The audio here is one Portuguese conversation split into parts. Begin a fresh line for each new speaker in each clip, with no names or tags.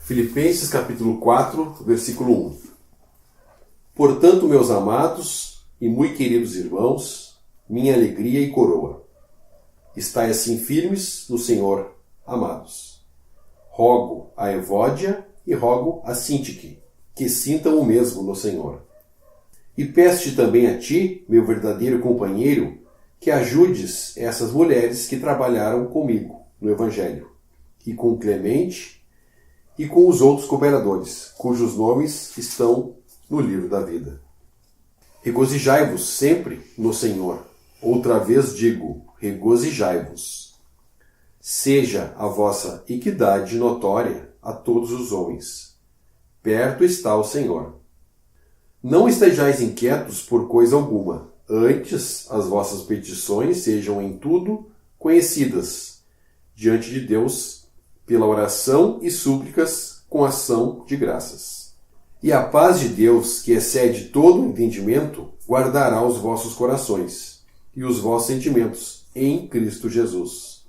Filipenses capítulo 4, versículo 1. Portanto, meus amados e muito queridos irmãos, minha alegria e coroa, estai assim firmes no Senhor, amados. Rogo a Evódia e rogo a Sintique, que sintam o mesmo no Senhor. E peço-te também a ti, meu verdadeiro companheiro, que ajudes essas mulheres que trabalharam comigo no Evangelho, e com Clemente e com os outros cooperadores, cujos nomes estão no livro da vida. Regozijai-vos sempre no Senhor. Outra vez digo, regozijai-vos. Seja a vossa equidade notória a todos os homens. Perto está o Senhor. Não estejais inquietos por coisa alguma. Antes, as vossas petições sejam em tudo conhecidas diante de Deus pela oração e súplicas com ação de graças. E a paz de Deus, que excede todo o entendimento, guardará os vossos corações e os vossos sentimentos em Cristo Jesus.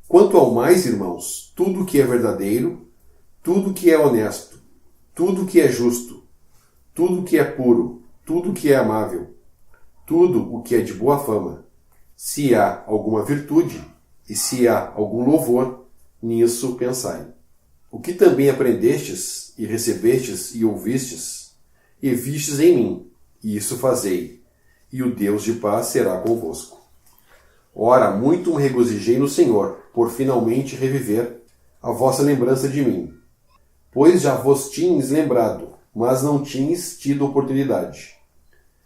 Quanto ao mais, irmãos, tudo que é verdadeiro, tudo que é honesto, tudo que é justo, tudo que é puro, tudo que é amável, tudo o que é de boa fama, se há alguma virtude e se há algum louvor, nisso pensai. O que também aprendestes e recebestes e ouvistes e vistes em mim, e isso fazei, e o Deus de paz será convosco. Ora, muito me regozijei no Senhor, por finalmente reviver a vossa lembrança de mim. Pois já vos tinhas lembrado, mas não tinhas tido oportunidade.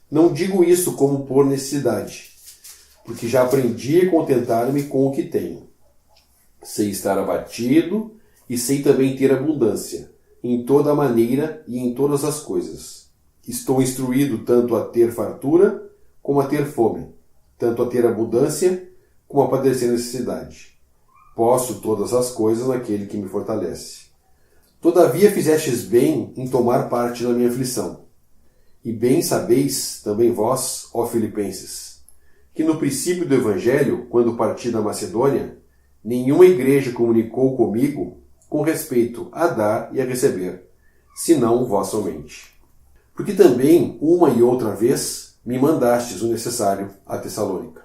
Não digo isso como por necessidade, porque já aprendi a contentar-me com o que tenho. Sei estar abatido e sei também ter abundância, em toda maneira e em todas as coisas. Estou instruído tanto a ter fartura como a ter fome, tanto a ter abundância como a padecer necessidade. Posso todas as coisas naquele que me fortalece. Todavia fizestes bem em tomar parte na minha aflição. E bem sabeis também vós, ó Filipenses, que no princípio do Evangelho, quando parti da Macedônia, nenhuma igreja comunicou comigo com respeito a dar e a receber, senão vós somente. Porque também, uma e outra vez, me mandastes o necessário a Tessalônica.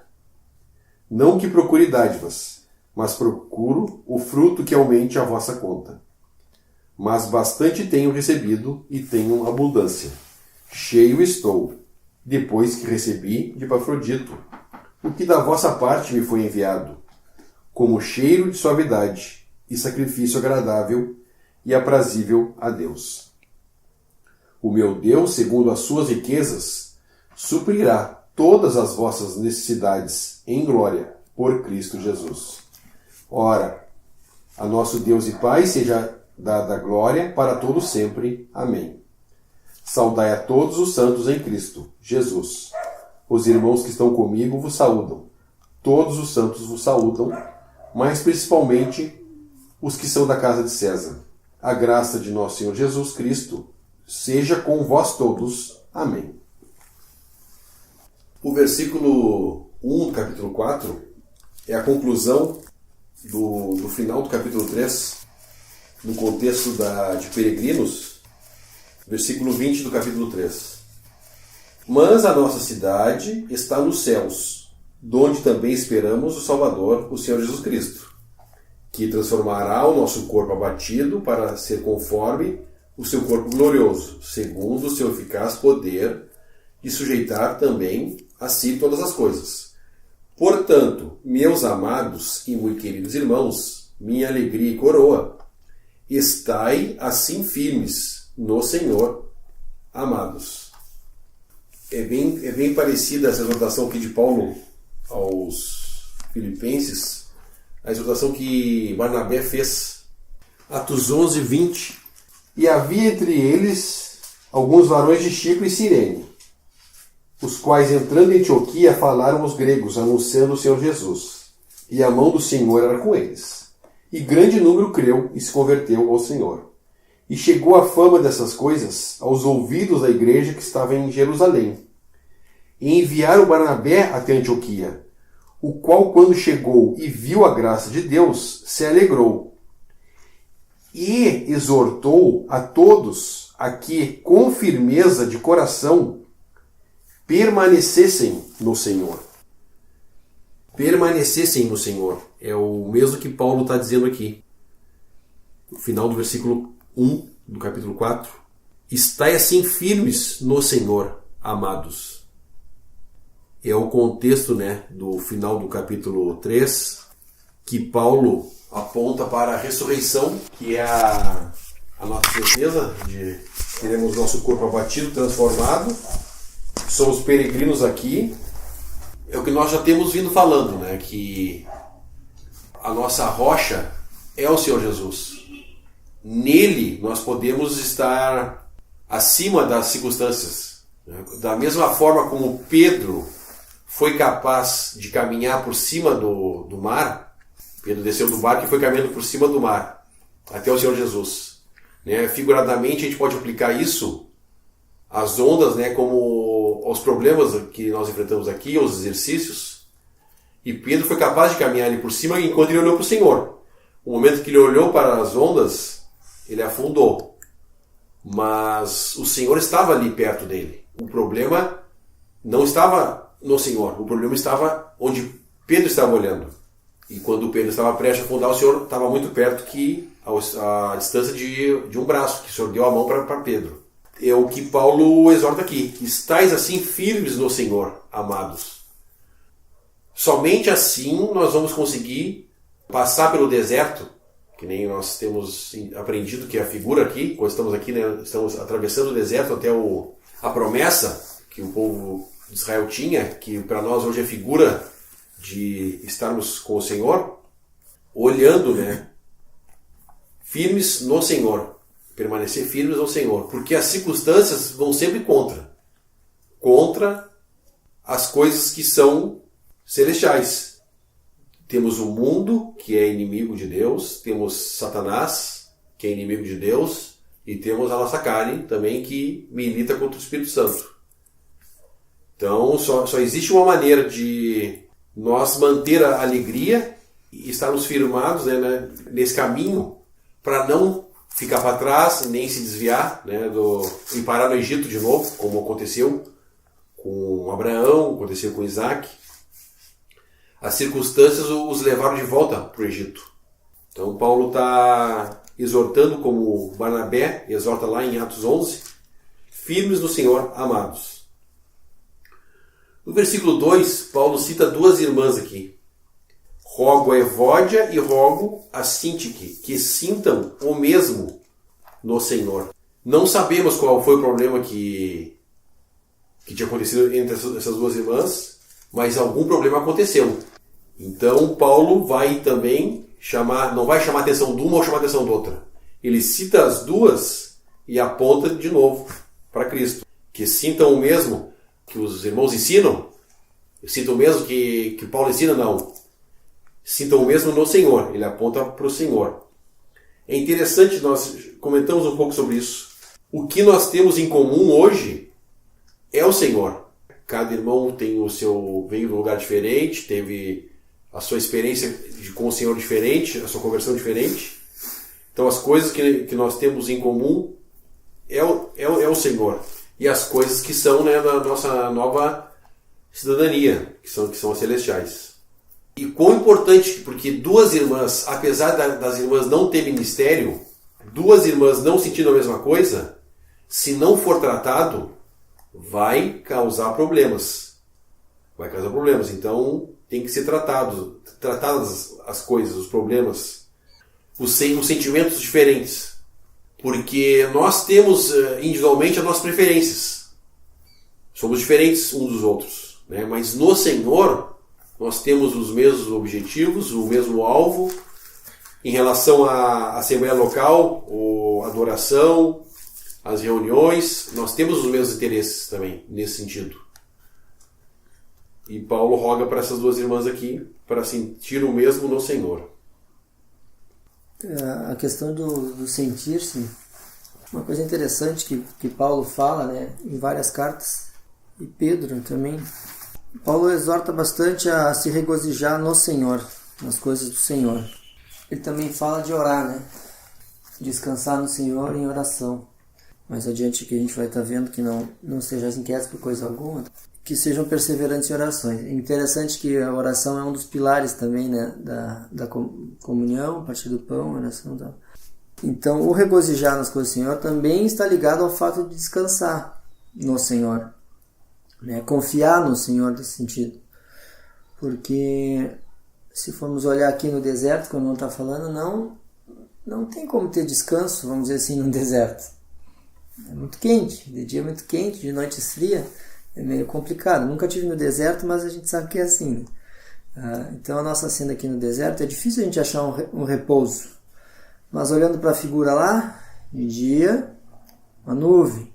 Não que procure dádivas, mas procuro o fruto que aumente a vossa conta. Mas bastante tenho recebido e tenho abundância. Cheio estou, depois que recebi de Epafrodito, o que da vossa parte me foi enviado, como cheiro de suavidade e sacrifício agradável e aprazível a Deus. O meu Deus, segundo as suas riquezas, suprirá todas as vossas necessidades em glória por Cristo Jesus. Ora, a nosso Deus e Pai seja dada glória para todos sempre. Amém. Saudai a todos os santos em Cristo Jesus. Os irmãos que estão comigo vos saúdam. Todos os santos vos saúdam, mas principalmente os que são da casa de César. A graça de nosso Senhor Jesus Cristo seja com vós todos. Amém. O versículo 1 do capítulo 4 é a conclusão do final do capítulo 3, no contexto de Peregrinos, versículo 20 do capítulo 3. Mas a nossa cidade está nos céus, donde também esperamos o Salvador, o Senhor Jesus Cristo, que transformará o nosso corpo abatido para ser conforme o seu corpo glorioso, segundo o seu eficaz poder, e sujeitar também a si todas as coisas. Portanto, meus amados e muito queridos irmãos, minha alegria e coroa, estai assim firmes no Senhor, amados. É bem parecida essa exortação aqui de Paulo aos Filipenses, a exortação que Barnabé fez. Atos 11, 20. E havia entre eles alguns varões de Chipre e Cirene, os quais, entrando em Antioquia, falaram aos gregos, anunciando o Senhor Jesus. E a mão do Senhor era com eles. E grande número creu e se converteu ao Senhor. E chegou a fama dessas coisas aos ouvidos da igreja que estava em Jerusalém. E enviaram Barnabé até Antioquia, o qual, quando chegou e viu a graça de Deus, se alegrou. e exortou a todos a que, com firmeza de coração, permanecessem no Senhor. Permanecessem no Senhor. É o mesmo que Paulo está dizendo aqui. No final do versículo 1 do capítulo 4. Estai assim firmes no Senhor, amados. É o contexto, do final do capítulo 3, que Paulo aponta para a ressurreição, que é a nossa certeza de teremos nosso corpo abatido, transformado. Somos peregrinos aqui. É o que nós já temos vindo falando, que a nossa rocha é o Senhor Jesus. Nele nós podemos estar acima das circunstâncias. Da mesma forma como Pedro foi capaz de caminhar por cima do mar, Pedro desceu do barco e foi caminhando por cima do mar, até o Senhor Jesus. Figuradamente a gente pode aplicar isso às ondas, como aos problemas que nós enfrentamos aqui, aos exercícios. E Pedro foi capaz de caminhar ali por cima enquanto ele olhou para o Senhor. O momento que ele olhou para as ondas, ele afundou. Mas o Senhor estava ali perto dele. O problema não estava no Senhor. O problema estava onde Pedro estava olhando. E quando Pedro estava prestes a afundar, o Senhor estava muito perto, que a distância de um braço, que o Senhor deu a mão para Pedro. É o que Paulo exorta aqui. Estais assim firmes no Senhor, amados. Somente assim nós vamos conseguir passar pelo deserto, que nem nós temos aprendido que é a figura aqui, quando estamos aqui, estamos atravessando o deserto até a promessa que o povo de Israel tinha, que para nós hoje é figura de estarmos com o Senhor, olhando, firmes no Senhor, permanecer firmes no Senhor, porque as circunstâncias vão sempre contra as coisas que são celestiais. Temos o mundo, que é inimigo de Deus, temos Satanás, que é inimigo de Deus, e temos a nossa carne também, que milita contra o Espírito Santo. Então só existe uma maneira de nós manter a alegria e estarmos firmados nesse caminho, para não ficar para trás, nem se desviar e parar no Egito de novo, como aconteceu com Abraão, aconteceu com Isaac. As circunstâncias os levaram de volta para o Egito. Então Paulo está exortando, como Barnabé exorta lá em Atos 11, firmes no Senhor, amados. No versículo 2, Paulo cita duas irmãs aqui. Rogo a Evódia e rogo a Sintique, que sintam o mesmo no Senhor. Não sabemos qual foi o problema que tinha acontecido entre essas duas irmãs, mas algum problema aconteceu. Então Paulo vai também não vai chamar a atenção de uma ou chamar a atenção da outra. Ele cita as duas e aponta de novo para Cristo. Que sintam o mesmo que os irmãos ensinam. Sintam o mesmo que Paulo ensina, não. Sintam o mesmo no Senhor. Ele aponta para o Senhor. É interessante, nós comentamos um pouco sobre isso. O que nós temos em comum hoje é o Senhor. Cada irmão veio de um lugar diferente, teve a sua experiência com o Senhor diferente, a sua conversão diferente. Então as coisas que nós temos em comum é o Senhor. E as coisas que são da nossa nova cidadania, que são as celestiais. E quão importante, porque duas irmãs, apesar das irmãs não terem ministério, duas irmãs não sentindo a mesma coisa, se não for tratado, vai causar problemas. Então tem que ser tratadas as coisas, os problemas, os sentimentos diferentes. Porque nós temos individualmente as nossas preferências. Somos diferentes uns dos outros. Mas no Senhor, nós temos os mesmos objetivos, o mesmo alvo. Em relação à Assembleia Local, a adoração, as reuniões, nós temos os mesmos interesses também, nesse sentido. E Paulo roga para essas duas irmãs aqui, para sentir o mesmo no Senhor.
A questão do sentir-se, uma coisa interessante que Paulo fala, em várias cartas, e Pedro também. Paulo exorta bastante a se regozijar no Senhor, nas coisas do Senhor. Ele também fala de orar, descansar no Senhor em oração. Mais adiante que a gente vai estar vendo que não sejam inquietos por coisa alguma, que sejam perseverantes em orações. É interessante que a oração é um dos pilares também, né, da comunhão, a partir do pão, a oração. Então, o regozijar nas coisas do Senhor também está ligado ao fato de descansar no Senhor, né? Confiar no Senhor nesse sentido. Porque se formos olhar aqui no deserto, como não está falando, não tem como ter descanso, vamos dizer assim, no deserto. É muito quente, de dia é muito quente, de noite esfria, é meio complicado. Nunca tive no deserto, mas a gente sabe que é assim, né? Então a nossa cena aqui no deserto, é difícil a gente achar um repouso. Mas olhando para a figura lá, de dia, uma nuvem,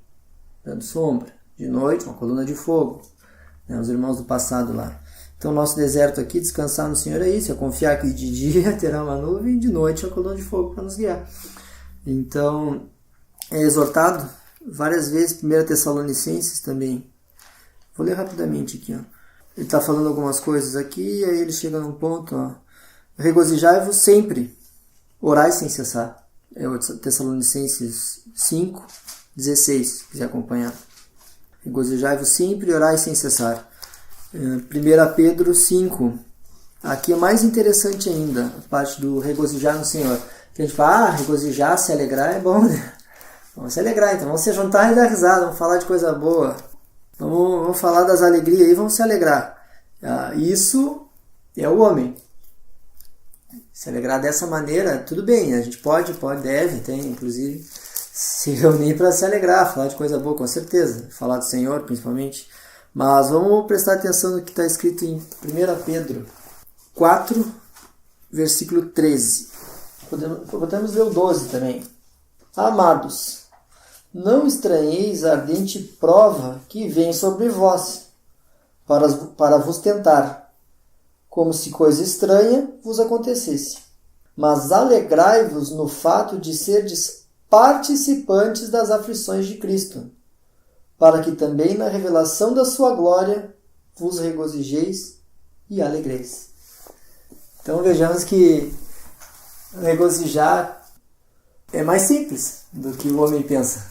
dando sombra. De noite, uma coluna de fogo, né? Os irmãos do passado lá. Então, nosso deserto aqui, descansar no Senhor é isso, é confiar que de dia terá uma nuvem e de noite a coluna de fogo para nos guiar. Então, é exortado várias vezes, 1 Tessalonicenses também. Vou ler rapidamente aqui. Ó. Ele está falando algumas coisas aqui e aí ele chega num ponto. Ó. Regozijai-vos sempre, orai sem cessar. É o Tessalonicenses 5, 16, se quiser acompanhar. Regozijai-vos sempre, orai sem cessar. 1 Pedro 5. Aqui é mais interessante ainda, a parte do regozijar no Senhor. Que a gente fala, regozijar, se alegrar é bom, né? Vamos se alegrar, então vamos se juntar e dar risada, vamos falar de coisa boa. Vamos falar das alegrias e vamos se alegrar. Isso é o homem. Se alegrar dessa maneira, tudo bem, a gente pode, deve, tem, inclusive, se reunir para se alegrar, falar de coisa boa, com certeza. Falar do Senhor, principalmente. Mas vamos prestar atenção no que está escrito em 1 Pedro 4, versículo 13. Podemos ler o 12 também. Amados, não estranheis a ardente prova que vem sobre vós, para vos tentar, como se coisa estranha vos acontecesse. Mas alegrai-vos no fato de serdes participantes das aflições de Cristo, para que também na revelação da sua glória vos regozijeis e alegreis. Então vejamos que regozijar é mais simples do que o homem pensa.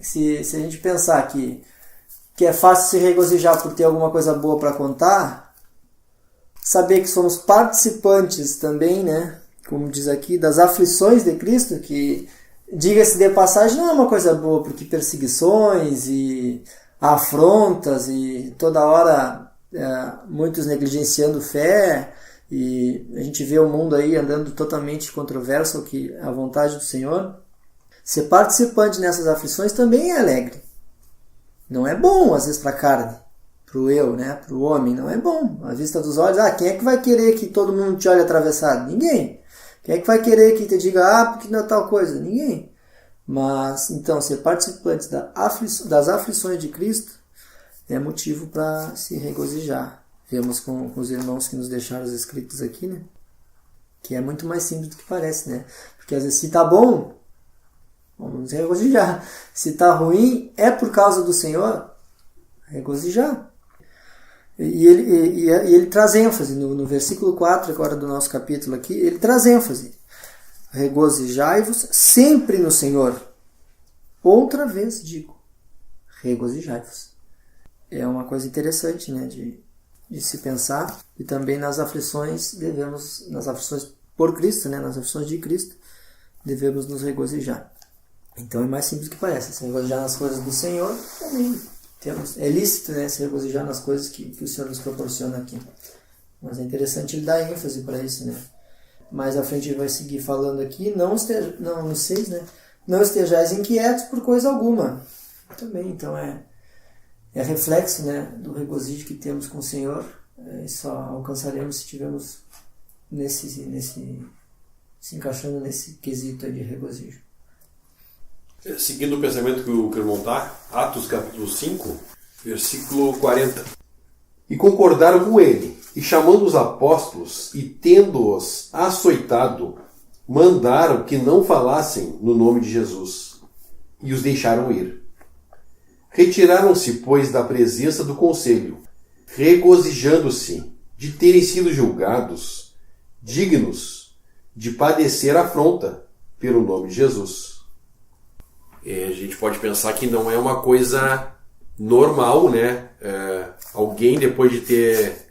Se a gente pensar que é fácil se regozijar por ter alguma coisa boa para contar, saber que somos participantes também, né, como diz aqui, das aflições de Cristo, que, diga-se de passagem, não é uma coisa boa, porque perseguições e afrontas e toda hora muitos negligenciando fé, e a gente vê o mundo aí andando totalmente controverso ao que a vontade do Senhor. Ser participante nessas aflições também é alegre. Não é bom, às vezes, para a carne, para o eu, né? Para o homem, não é bom. À vista dos olhos, quem é que vai querer que todo mundo te olhe atravessado? Ninguém. Quem é que vai querer que te diga, porque não é tal coisa? Ninguém. Mas, então, ser participante das aflições de Cristo é motivo para se regozijar. Vemos com os irmãos que nos deixaram os escritos aqui, né? Que é muito mais simples do que parece, né? Porque às vezes, se tá bom, vamos regozijar. Se tá ruim, é por causa do Senhor, regozijar. E ele traz ênfase no versículo 4 agora do nosso capítulo aqui, ele traz ênfase. Regozijai-vos sempre no Senhor. Outra vez digo, regozijai-vos. É uma coisa interessante, né, de se pensar. E também nas aflições por Cristo, né, nas aflições de Cristo, devemos nos regozijar. Então é mais simples do que parece. Se regozijar nas coisas do Senhor, também é lícito, né, se regozijar nas coisas que o Senhor nos proporciona aqui. Mas é interessante ele dar ênfase para isso, né. Mais à frente ele vai seguir falando aqui, no 6, né, não estejais inquietos por coisa alguma. Também, então é reflexo, né, do regozijo que temos com o Senhor. Só alcançaremos se estivermos se encaixando nesse quesito aí de regozijo.
Seguindo o pensamento que o Cremon está, Atos capítulo 5, versículo 40. E concordaram com ele, e chamando os apóstolos, e tendo-os açoitado, mandaram que não falassem no nome de Jesus, e os deixaram ir. Retiraram-se, pois, da presença do conselho, regozijando-se de terem sido julgados dignos de padecer afronta pelo nome de Jesus. A gente pode pensar que não é uma coisa normal, né? Alguém, depois de ter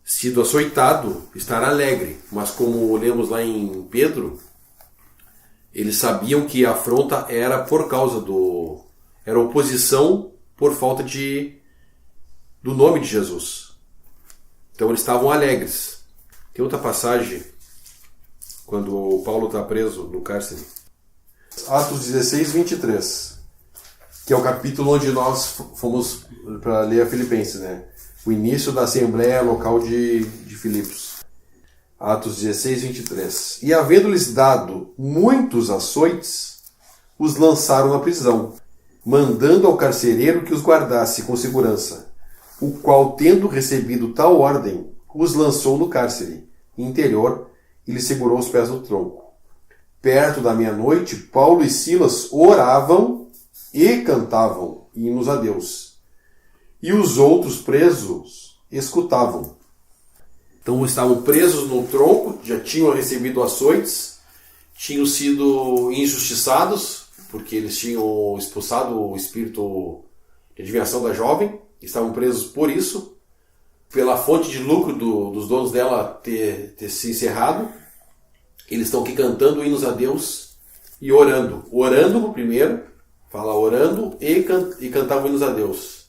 sido açoitado, estar alegre. Mas como lemos lá em Pedro, eles sabiam que a afronta era por causa era oposição por falta do nome de Jesus. Então eles estavam alegres. Tem outra passagem, quando o Paulo está preso no cárcere. Atos 16, 23. Que é o capítulo onde nós fomos para ler a Filipenses, né? O início da Assembleia Local de Filipos. Atos 16, 23. E havendo-lhes dado muitos açoites, os lançaram na prisão, mandando ao carcereiro que os guardasse com segurança, o qual, tendo recebido tal ordem, os lançou no cárcere interior e lhe segurou os pés no tronco. Perto da meia-noite, Paulo e Silas oravam e cantavam hinos a Deus. E os outros presos escutavam. Então estavam presos no tronco, já tinham recebido açoites, tinham sido injustiçados, porque eles tinham expulsado o espírito de adivinhação da jovem, estavam presos por isso, pela fonte de lucro dos donos dela ter se encerrado. Eles estão aqui cantando hinos a Deus e orando. Orando no primeiro, fala orando e cantavam hinos a Deus.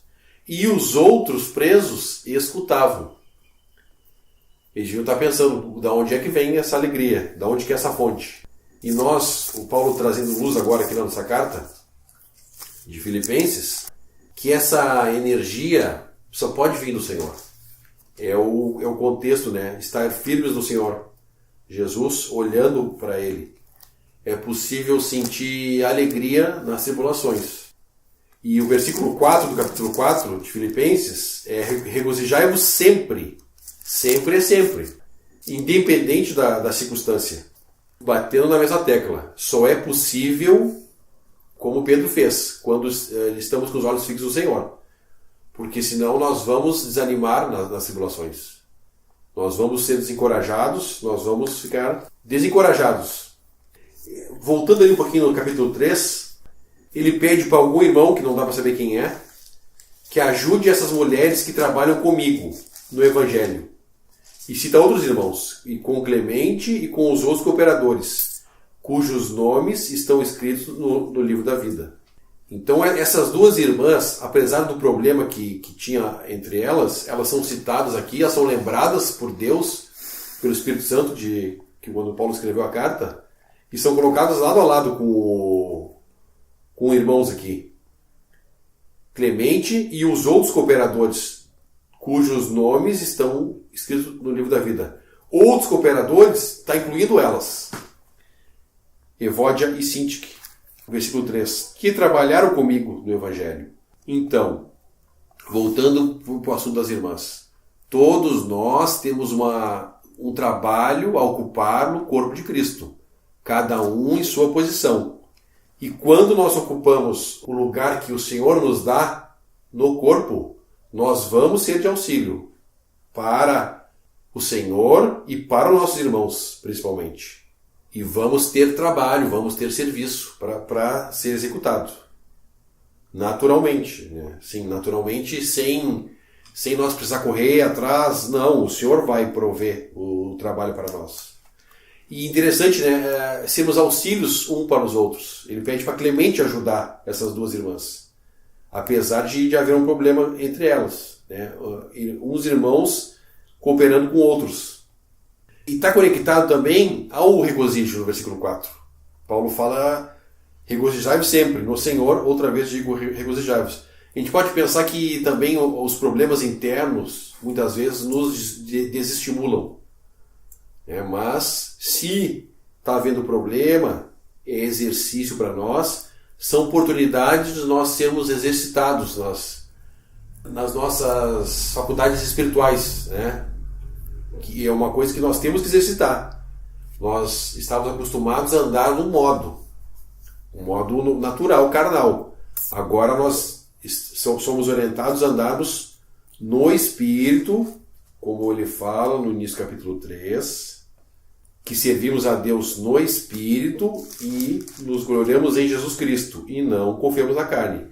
E os outros presos escutavam. Eles deviam estar pensando, de onde é que vem essa alegria? De onde que é essa fonte? E nós, o Paulo trazendo luz agora aqui na nossa carta de Filipenses, que essa energia só pode vir do Senhor. É o contexto, né? Estar firmes no Senhor. Jesus olhando para Ele. É possível sentir alegria nas tribulações. E o versículo 4 do capítulo 4 de Filipenses é regozijai-vos sempre. Sempre é sempre. Independente da circunstância. Batendo na mesma tecla. Só é possível como Pedro fez, quando estamos com os olhos fixos no Senhor. Porque senão nós vamos desanimar nas tribulações. Nós vamos ser desencorajados, nós vamos ficar desencorajados. Voltando ali um pouquinho no capítulo 3, ele pede para algum irmão, que não dá para saber quem é, que ajude essas mulheres que trabalham comigo no Evangelho. E cita outros irmãos, e com Clemente e com os outros cooperadores, cujos nomes estão escritos no livro da vida. Então essas duas irmãs, apesar do problema que tinha entre elas são citadas aqui, elas são lembradas por Deus, pelo Espírito Santo, que quando Paulo escreveu a carta, e são colocadas lado a lado com irmãos aqui. Clemente e os outros cooperadores, cujos nomes estão escritos no livro da vida. Outros cooperadores, está incluindo elas. Evódia e Sintique. Versículo 3. Que trabalharam comigo no Evangelho. Então, voltando para o assunto das irmãs. Todos nós temos um trabalho a ocupar no corpo de Cristo. Cada um em sua posição. E quando nós ocupamos o lugar que o Senhor nos dá no corpo, nós vamos ser de auxílio para o Senhor e para os nossos irmãos, principalmente. E vamos ter trabalho, vamos ter serviço para ser executado. Naturalmente. Né? Sim, naturalmente, sem nós precisar correr atrás. Não, o Senhor vai prover o trabalho para nós. E interessante, né? Sermos auxílios um para os outros. Ele pede para Clemente ajudar essas duas irmãs. Apesar de haver um problema entre elas. Né? Uns irmãos cooperando com outros. E está conectado também ao regozijo no versículo 4. Paulo fala, regozijai-vos sempre, no Senhor, outra vez digo regozijai-vos. A gente pode pensar que também os problemas internos, muitas vezes, nos desestimulam. Mas, se está havendo problema, é exercício para nós, são oportunidades de nós sermos exercitados nas nossas faculdades espirituais, né? Que é uma coisa que nós temos que exercitar. Nós estávamos acostumados a andar num modo natural, carnal. Agora nós somos orientados a andarmos no Espírito, como ele fala no início do capítulo 3, que servimos a Deus no Espírito e nos gloriamos em Jesus Cristo, e não confiamos na carne.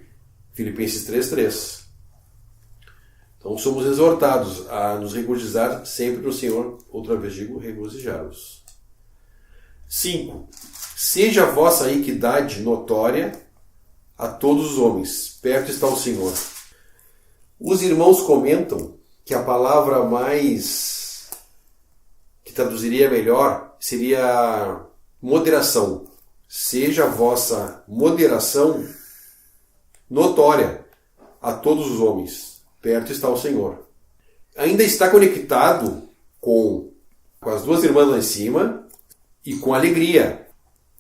Filipenses 3:3. Então somos exortados a nos regozijar sempre no Senhor, outra vez digo, regozijar-vos. 5. Seja a vossa equidade notória a todos os homens, perto está o Senhor. Os irmãos comentam que a palavra mais que traduziria melhor seria moderação. Seja a vossa moderação notória a todos os homens, perto está o Senhor. Ainda está conectado com as duas irmãs lá em cima e com alegria.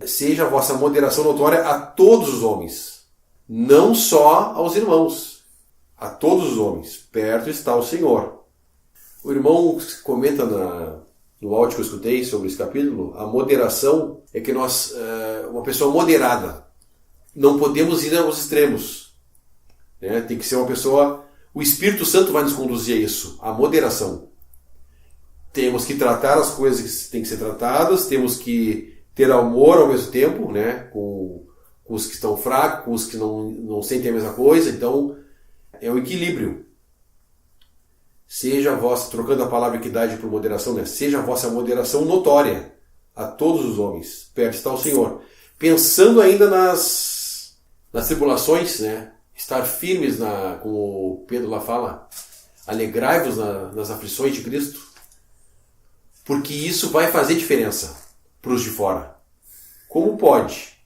Seja a vossa moderação notória a todos os homens, não só aos irmãos, a todos os homens, perto está o Senhor. O irmão comenta no áudio que eu escutei sobre esse capítulo, a moderação é que nós, uma pessoa moderada, não podemos ir aos extremos. Né? Tem que ser uma pessoa, o Espírito Santo vai nos conduzir a isso, a moderação. Temos que tratar as coisas que têm que ser tratadas, temos que ter amor ao mesmo tempo, né? com os que estão fracos, com os que não sentem a mesma coisa, então é o equilíbrio. Seja a vossa, trocando a palavra equidade por moderação, né? Seja a vossa moderação notória a todos os homens, perto está o Senhor. Pensando ainda nas tribulações, né? Estar firmes, como o Pedro lá fala, alegrai-vos nas aflições de Cristo, porque isso vai fazer diferença para os de fora. Como pode?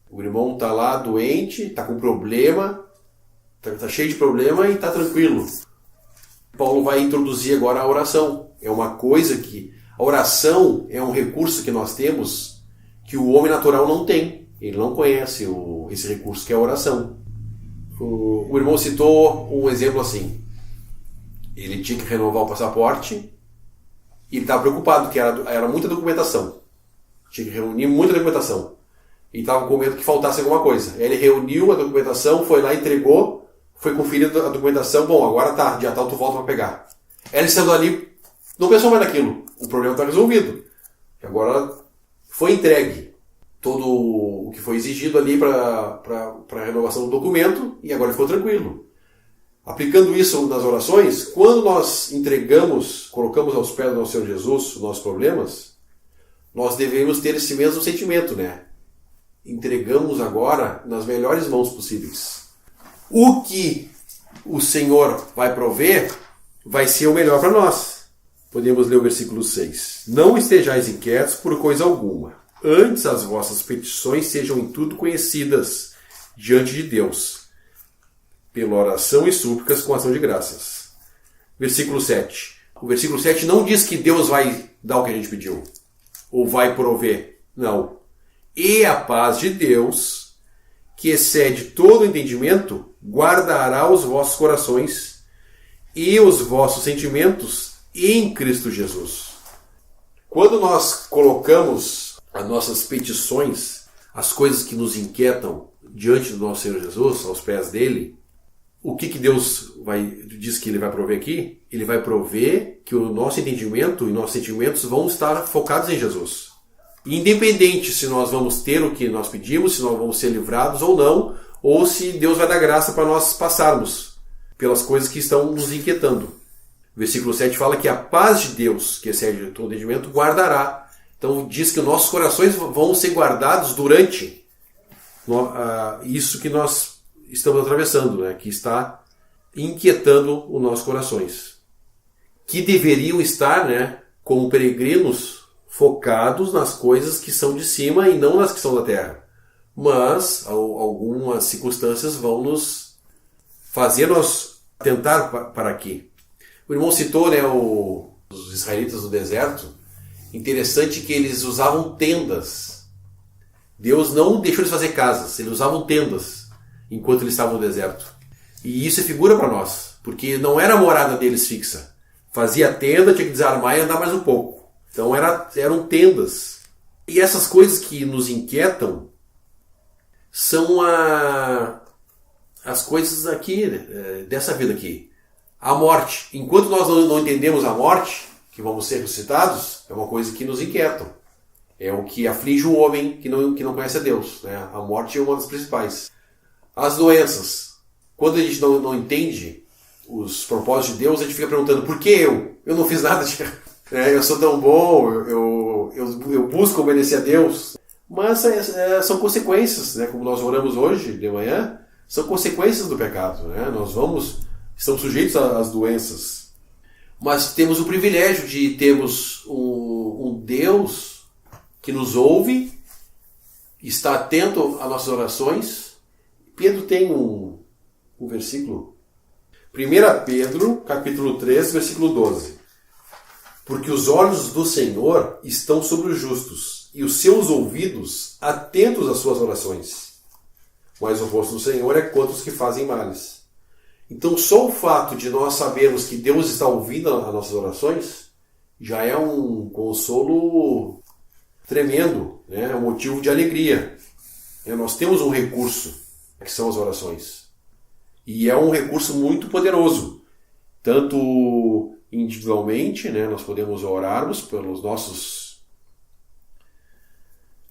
O irmão está lá doente, está com problema, está cheio de problema e está tranquilo. Paulo vai introduzir agora a oração. É uma coisa que... A oração é um recurso que nós temos que o homem natural não tem. Ele não conhece esse recurso que é a oração. O irmão citou um exemplo assim. Ele tinha que renovar o passaporte e ele estava preocupado, porque era muita documentação. Tinha que reunir muita documentação. E estava com medo que faltasse alguma coisa. Aí ele reuniu a documentação, foi lá, entregou, foi conferir a documentação. Bom, agora tá, dia tal tu volta para pegar. Ele saiu dali, não pensou mais naquilo. O problema está resolvido. Agora foi entregue todo o que foi exigido ali para a renovação do documento e agora ficou tranquilo. Aplicando isso nas orações, quando nós entregamos, colocamos aos pés do nosso Senhor Jesus os nossos problemas, nós devemos ter esse mesmo sentimento, né? Entregamos agora nas melhores mãos possíveis. O que o Senhor vai prover vai ser o melhor para nós. Podemos ler o versículo 6. Não estejais inquietos por coisa alguma. Antes as vossas petições sejam em tudo conhecidas diante de Deus, pela oração e súplicas com ação de graças. Versículo 7. O versículo 7 não diz que Deus vai dar o que a gente pediu, ou vai prover. Não. E a paz de Deus, que excede todo o entendimento, guardará os vossos corações e os vossos sentimentos em Cristo Jesus. Quando nós colocamos as nossas petições, as coisas que nos inquietam diante do nosso Senhor Jesus, aos pés dele, o que Deus diz que ele vai prover aqui? Ele vai prover que o nosso entendimento e nossos sentimentos vão estar focados em Jesus. Independente se nós vamos ter o que nós pedimos, se nós vamos ser livrados ou não, ou se Deus vai dar graça para nós passarmos pelas coisas que estão nos inquietando. O versículo 7 fala que a paz de Deus, que excede todo entendimento, guardará. Então diz que nossos corações vão ser guardados durante isso que nós estamos atravessando, né? Que está inquietando os nossos corações. Que deveriam estar, né, como peregrinos, focados nas coisas que são de cima e não nas que são da terra. Mas algumas circunstâncias vão nos fazer nós tentar para aqui. O irmão citou, né, os israelitas no deserto. Interessante que eles usavam tendas. Deus não deixou eles fazer casas, eles usavam tendas enquanto eles estavam no deserto. E isso é figura para nós, porque não era a morada deles fixa. Fazia tenda, tinha que desarmar e andar mais um pouco. Então eram tendas. E essas coisas que nos inquietam são as coisas aqui, dessa vida aqui. A morte. Enquanto nós não entendemos a morte, que vamos ser ressuscitados, é uma coisa que nos inquieta. É o que aflige o homem que não conhece a Deus, né? A morte é uma das principais. As doenças. Quando a gente não entende os propósitos de Deus, a gente fica perguntando, por que eu? Eu não fiz nada. Eu sou tão bom, eu busco obedecer a Deus. Mas são consequências, né? Como nós oramos hoje de manhã, são consequências do pecado, né? Estamos sujeitos às doenças. Mas temos o privilégio de termos um Deus que nos ouve, está atento às nossas orações. Pedro tem um versículo. 1 Pedro, capítulo 3, versículo 12. Porque os olhos do Senhor estão sobre os justos, e os seus ouvidos atentos às suas orações. Mas o rosto do Senhor é contra os que fazem males. Então, só o fato de nós sabermos que Deus está ouvindo as nossas orações já é um consolo tremendo, né? É um motivo de alegria. Nós temos um recurso, que são as orações. E é um recurso muito poderoso. Tanto individualmente, né? Nós podemos orarmos pelos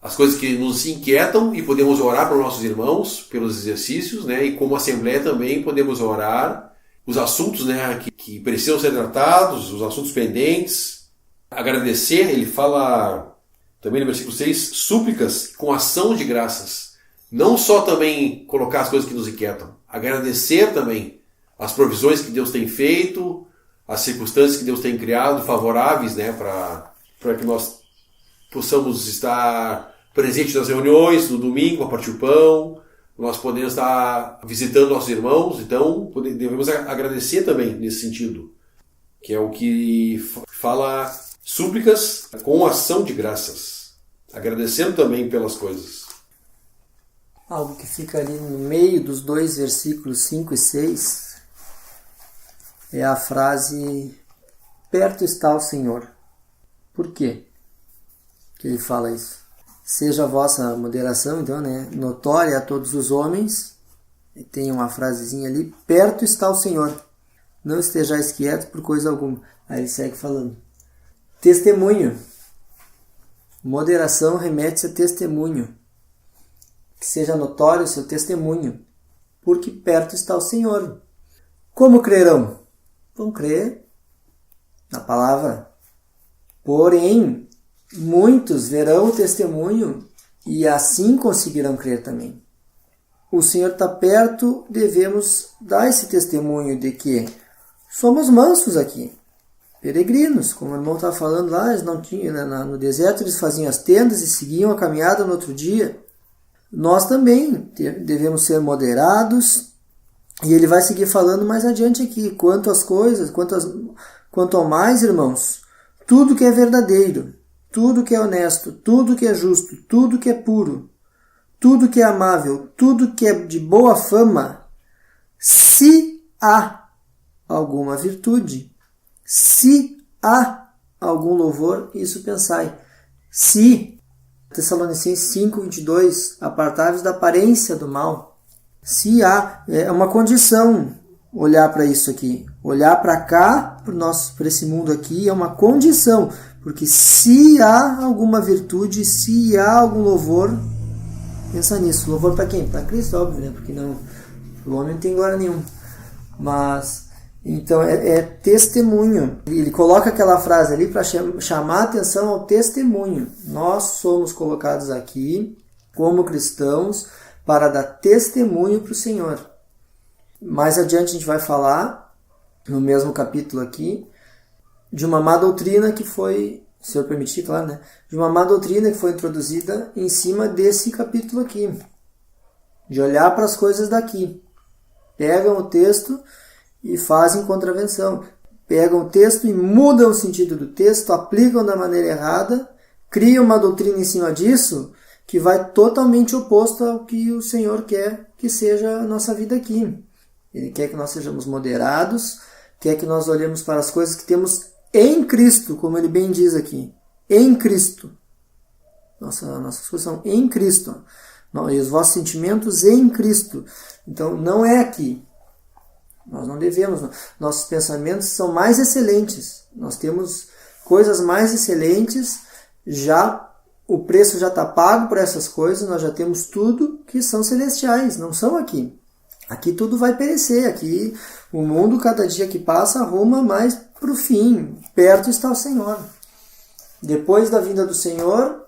as coisas que nos inquietam e podemos orar para os nossos irmãos, pelos exercícios, né? E como assembleia também podemos orar os assuntos, né, que precisam ser tratados, os assuntos pendentes. Agradecer, ele fala também no versículo 6, súplicas com ação de graças. Não só também colocar as coisas que nos inquietam, agradecer também as provisões que Deus tem feito, as circunstâncias que Deus tem criado favoráveis, né, para que nós possamos estar presentes nas reuniões, no domingo, a partir do pão, nós podemos estar visitando nossos irmãos, então devemos agradecer também nesse sentido, que é o que fala súplicas com ação de graças, agradecendo também pelas coisas.
Algo que fica ali no meio dos dois versículos 5 e 6 é a frase perto está o Senhor. Por quê que ele fala isso? Seja a vossa moderação, então, né, notória a todos os homens. E tem uma frasezinha ali, perto está o Senhor. Não estejais quietos por coisa alguma. Aí ele segue falando. Testemunho. Moderação remete-se a testemunho. Que seja notório o seu testemunho. Porque perto está o Senhor. Como crerão? Vão crer na palavra. Porém, muitos verão o testemunho e assim conseguirão crer também. O Senhor está perto, devemos dar esse testemunho de que somos mansos aqui, peregrinos, como o irmão estava falando lá, eles não tinham, no deserto eles faziam as tendas e seguiam a caminhada no outro dia. Nós também devemos ser moderados, e ele vai seguir falando mais adiante aqui, quanto às coisas, quanto ao mais, irmãos, tudo que é verdadeiro, tudo que é honesto, tudo que é justo, tudo que é puro, tudo que é amável, tudo que é de boa fama, se há alguma virtude, se há algum louvor, isso pensai. Se, Tessalonicenses 5:22, apartai-vos da aparência do mal. Se há, é uma condição olhar para isso aqui. Olhar para cá, para esse mundo aqui, é uma condição. Porque se há alguma virtude, se há algum louvor, pensa nisso. Louvor para quem? Para Cristo, óbvio, né? Porque o homem não tem glória nenhuma. Mas, então, é testemunho. Ele coloca aquela frase ali para chamar a atenção ao testemunho. Nós somos colocados aqui, como cristãos, para dar testemunho para o Senhor. Mais adiante a gente vai falar, no mesmo capítulo aqui, de uma má doutrina que foi, se eu permitir, claro, né? De uma má doutrina que foi introduzida em cima desse capítulo aqui. De olhar para as coisas daqui. Pegam o texto e fazem contravenção. Pegam o texto e mudam o sentido do texto, aplicam da maneira errada, criam uma doutrina em cima disso que vai totalmente oposto ao que o Senhor quer que seja a nossa vida aqui. Ele quer que nós sejamos moderados, quer que nós olhemos para as coisas que temos em Cristo, como ele bem diz aqui. Em Cristo. Nossas coisas são em Cristo. E os vossos sentimentos em Cristo. Então, não é aqui. Nós não devemos. Nossos pensamentos são mais excelentes. Nós temos coisas mais excelentes, o preço já está pago por essas coisas, nós já temos tudo que são celestiais, não são aqui. Aqui tudo vai perecer, aqui o mundo, cada dia que passa, arruma mais para o fim. Perto está o Senhor. Depois da vinda do Senhor,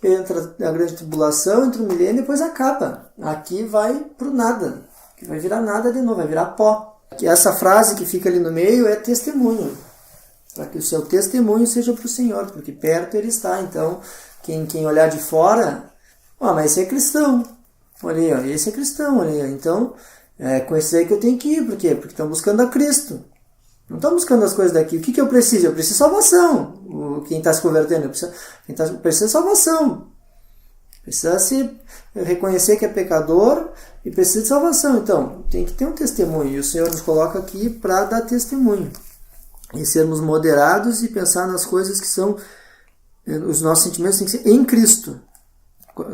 entra a grande tribulação, entra o milênio e depois acaba. Aqui vai para o nada, que vai virar nada de novo, vai virar pó. Essa frase que fica ali no meio é testemunho, para que o seu testemunho seja para o Senhor, porque perto Ele está. Então, quem olhar de fora, mas esse é cristão. Olha aí, esse é cristão, olha aí. Então, é com esse aí que eu tenho que ir. Por quê? Porque estão buscando a Cristo. Não estão buscando as coisas daqui. O que eu preciso? Eu preciso de salvação. Quem está se convertendo, precisa de salvação. Precisa se reconhecer que é pecador e precisa de salvação. Então, tem que ter um testemunho. E o Senhor nos coloca aqui para dar testemunho. E sermos moderados e pensar nas coisas que são... Os nossos sentimentos têm que ser em Cristo.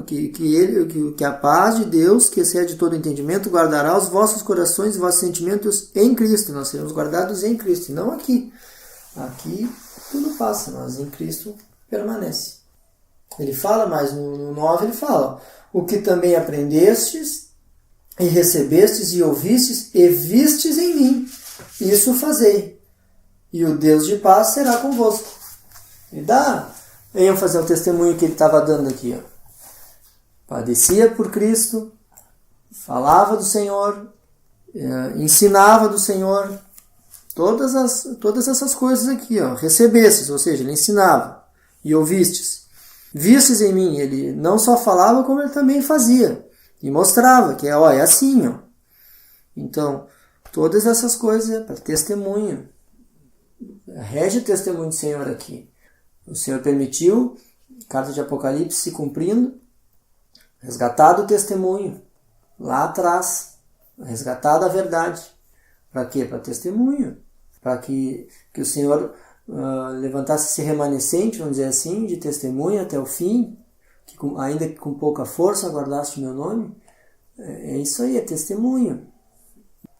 Que a paz de Deus, que excede todo entendimento, guardará os vossos corações e vossos sentimentos em Cristo. Nós seremos guardados em Cristo, e não aqui. Aqui tudo passa, mas em Cristo permanece. Ele fala, mas no 9 ele fala: o que também aprendestes, e recebestes, e ouvistes, e vistes em mim, isso fazei, e o Deus de paz será convosco. E dá ênfase ao testemunho que ele estava dando aqui, ó. Padecia por Cristo, falava do Senhor, ensinava do Senhor, todas essas coisas aqui, ó. Recebestes, ou seja, ele ensinava, e ouvistes. Vistes em mim, ele não só falava, como ele também fazia, e mostrava que é assim, ó. Então, todas essas coisas é para testemunho. Rege o testemunho do Senhor aqui. O Senhor permitiu, carta de Apocalipse se cumprindo, resgatado o testemunho, lá atrás, resgatado a verdade. Para quê? Para testemunho. Para que o Senhor levantasse esse remanescente, vamos dizer assim, de testemunho até o fim, que ainda que com pouca força guardaste o meu nome. É isso aí, é testemunho.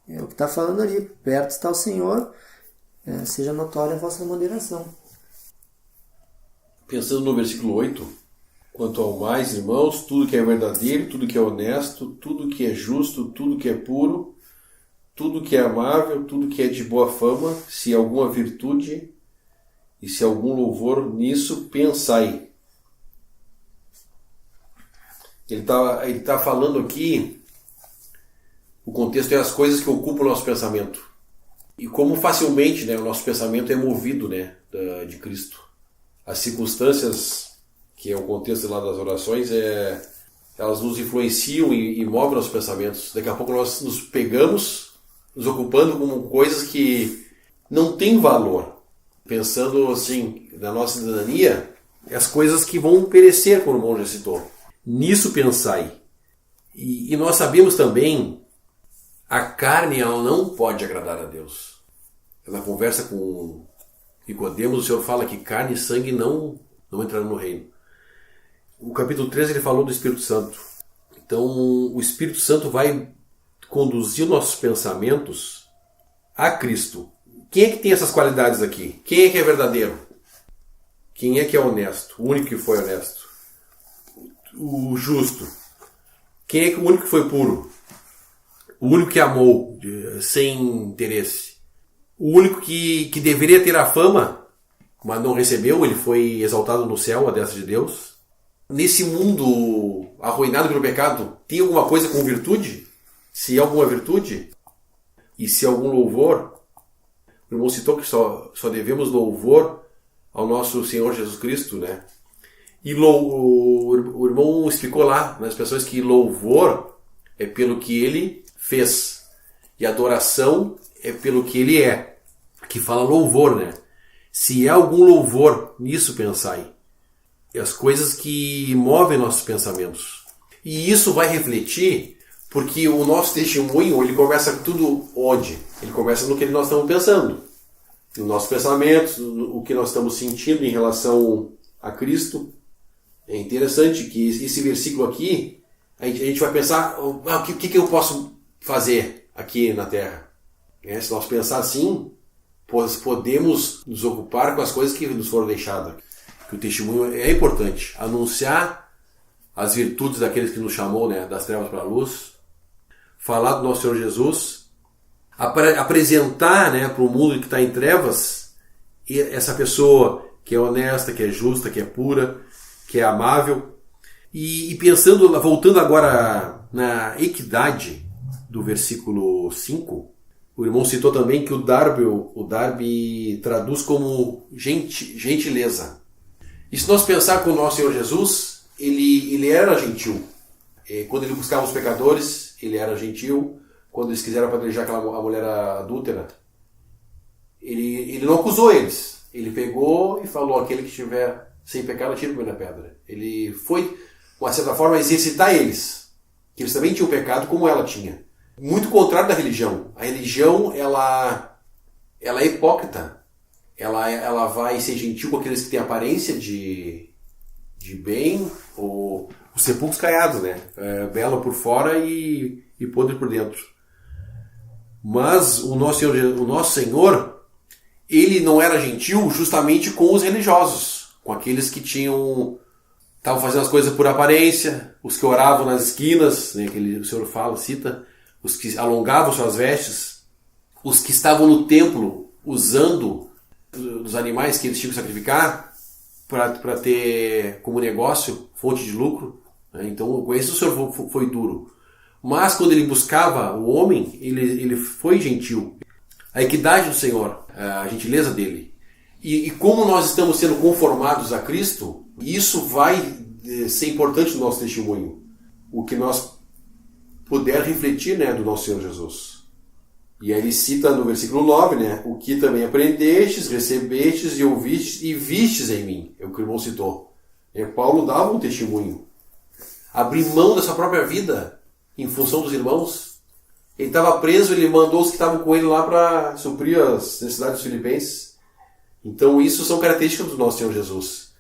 É o que está falando ali, perto está o Senhor, seja notória a vossa moderação.
Pensando no versículo 8... Quanto ao mais, irmãos, tudo que é verdadeiro, tudo que é honesto, tudo que é justo, tudo que é puro, tudo que é amável, tudo que é de boa fama, se alguma virtude e se algum louvor, nisso pensai. Ele tá falando aqui, o contexto é as coisas que ocupam o nosso pensamento. E como facilmente, o nosso pensamento é movido, de Cristo. As circunstâncias, que é o contexto lá das orações, elas nos influenciam e movem nossos pensamentos. Daqui a pouco nós nos pegamos, nos ocupando com coisas que não têm valor. Pensando assim, na nossa cidadania, as coisas que vão perecer, como o irmão já citou. Nisso pensai. E nós sabemos também, a carne ela não pode agradar a Deus. Na conversa com Nicodemos, o Senhor fala que carne e sangue não entrarão no reino. O capítulo 13 ele falou do Espírito Santo. Então o Espírito Santo vai conduzir nossos pensamentos a Cristo. Quem é que tem essas qualidades aqui? Quem é que é verdadeiro? Quem é que é honesto? O único que foi honesto. O justo. Quem é o único que foi puro? O único que amou sem interesse. O único que deveria ter a fama, mas não recebeu, ele foi exaltado no céu, à destra de Deus. Nesse mundo arruinado pelo pecado, tem alguma coisa com virtude? Se há alguma virtude? E se há algum louvor? O irmão citou que só devemos louvor ao nosso Senhor Jesus Cristo, E o irmão explicou lá nas expressões que louvor é pelo que ele fez. E adoração é pelo que ele é. Aqui fala louvor, Se há algum louvor, nisso pensai. E as coisas que movem nossos pensamentos. E isso vai refletir, porque o nosso testemunho, ele começa tudo onde? Ele começa no que nós estamos pensando. Nos nossos pensamentos, o que nós estamos sentindo em relação a Cristo. É interessante que esse versículo aqui, a gente vai pensar, o que eu posso fazer aqui na Terra? Se nós pensar assim, pois podemos nos ocupar com as coisas que nos foram deixadas. Que o testemunho é importante. Anunciar as virtudes daqueles que nos chamou, né, das trevas para a luz. Falar do nosso Senhor Jesus. Apresentar, né, para o mundo que está em trevas essa pessoa que é honesta, que é justa, que é pura, que é amável. E pensando, voltando agora na equidade do versículo 5, o irmão citou também que o Darby traduz como gentileza. E se nós pensar com o nosso Senhor Jesus, ele era gentil. Quando ele buscava os pecadores, ele era gentil. Quando eles quiseram apedrejar a mulher adúltera, ele não acusou eles. Ele pegou e falou: aquele que estiver sem pecado, tira a primeira pedra. Ele foi, de uma certa forma, exercitar eles. Que eles também tinham pecado como ela tinha. Muito contrário da religião. A religião, ela é hipócrita. Ela vai ser gentil com aqueles que têm aparência de bem, ou os sepulcros caiados, né? Belo por fora e podre por dentro. Mas o nosso Senhor, ele não era gentil justamente com os religiosos, com aqueles que estavam fazendo as coisas por aparência, os que oravam nas esquinas, né, que o Senhor cita, os que alongavam suas vestes, os que estavam no templo usando dos animais que eles tinham que sacrificar para ter como negócio, fonte de lucro. Né? Então, com esse o Senhor foi duro. Mas quando ele buscava o homem, ele foi gentil. A equidade do Senhor, a gentileza dele. E como nós estamos sendo conformados a Cristo, isso vai ser importante no nosso testemunho. O que nós puder refletir, né, do nosso Senhor Jesus. E aí ele cita no versículo 9, né, o que também aprendestes, recebestes e ouvistes e vistes em mim. É o que o irmão citou. Paulo dava um testemunho. Abrir mão da sua própria vida em função dos irmãos. Ele estava preso, ele mandou os que estavam com ele lá para suprir as necessidades dos filipenses. Então isso são características do nosso Senhor Jesus.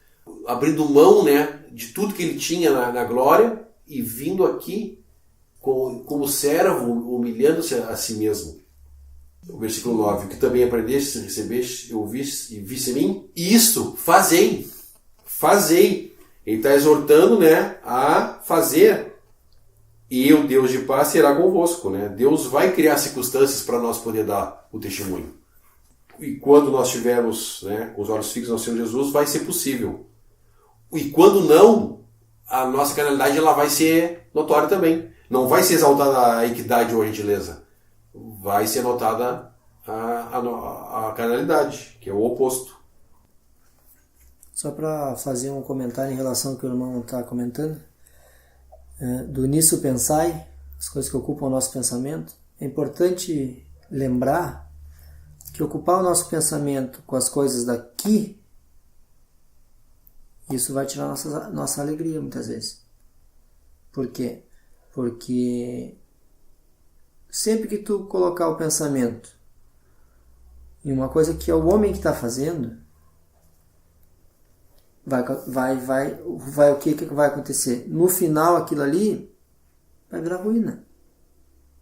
Abrindo mão, né, de tudo que ele tinha na glória e vindo aqui como servo, humilhando-se a si mesmo. O versículo 9, o que também aprendeste, recebeste, ouviste e viste em mim, isso fazei. Fazei. Ele está exortando, né, a fazer. E o Deus de paz será convosco, né? Deus vai criar circunstâncias para nós poder dar o testemunho. E quando nós estivermos, né, com os olhos fixos no Senhor Jesus, vai ser possível. E quando não, a nossa carnalidade ela vai ser notória também. Não vai ser exaltada a equidade ou a gentileza. Vai ser notada a carnalidade, que é o oposto.
Só para fazer um comentário em relação ao que o irmão está comentando, do nisso pensai, as coisas que ocupam o nosso pensamento, é importante lembrar que ocupar o nosso pensamento com as coisas daqui, isso vai tirar nossa alegria muitas vezes. Por quê? Porque sempre que tu colocar o pensamento em uma coisa que é o homem que está fazendo, o que vai acontecer? No final, aquilo ali vai virar ruína.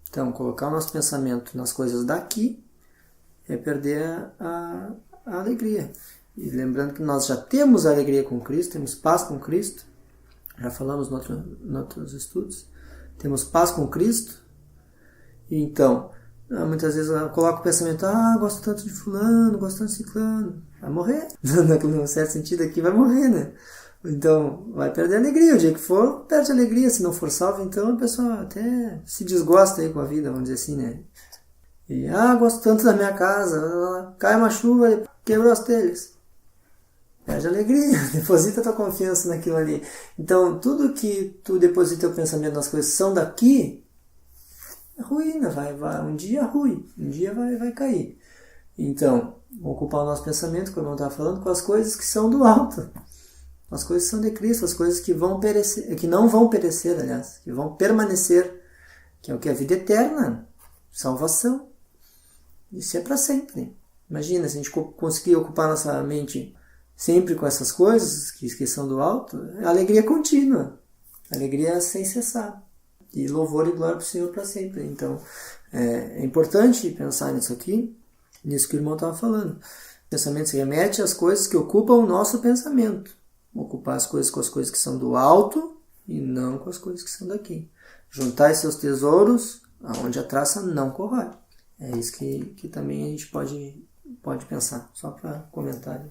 Então, colocar o nosso pensamento nas coisas daqui é perder a alegria. E lembrando que nós já temos alegria com Cristo, temos paz com Cristo, já falamos em outros estudos, temos paz com Cristo. E então, muitas vezes eu coloco o pensamento, gosto tanto de fulano, gosto tanto de ciclano, vai morrer. Num certo sentido aqui vai morrer, né? Então, vai perder a alegria. O dia que for, perde a alegria. Se não for salvo, então a pessoa até se desgosta aí com a vida, vamos dizer assim, né? E, gosto tanto da minha casa, cai uma chuva, quebrou as telhas. Perde a alegria, deposita tua confiança naquilo ali. Então, tudo que tu deposita o pensamento nas coisas que são daqui, é ruína, um dia ruim, um dia vai cair. Então, vamos ocupar o nosso pensamento, como eu estava falando, com as coisas que são do alto. As coisas que são de Cristo, as coisas que vão perecer, que não vão perecer, aliás, que vão permanecer, que é o que? A vida eterna, salvação. Isso é para sempre. Imagina, se a gente conseguir ocupar nossa mente sempre com essas coisas que são do alto, é alegria contínua, alegria sem cessar. E louvor e glória para o Senhor para sempre. Então, é importante pensar nisso aqui, Nisso que o irmão estava falando. O pensamento se remete às coisas que ocupam o nosso pensamento. Ocupar as coisas com as coisas que são do alto e não com as coisas que são daqui. Juntar seus tesouros aonde a traça não corrói. É isso que também a gente pode pensar. Só para comentar.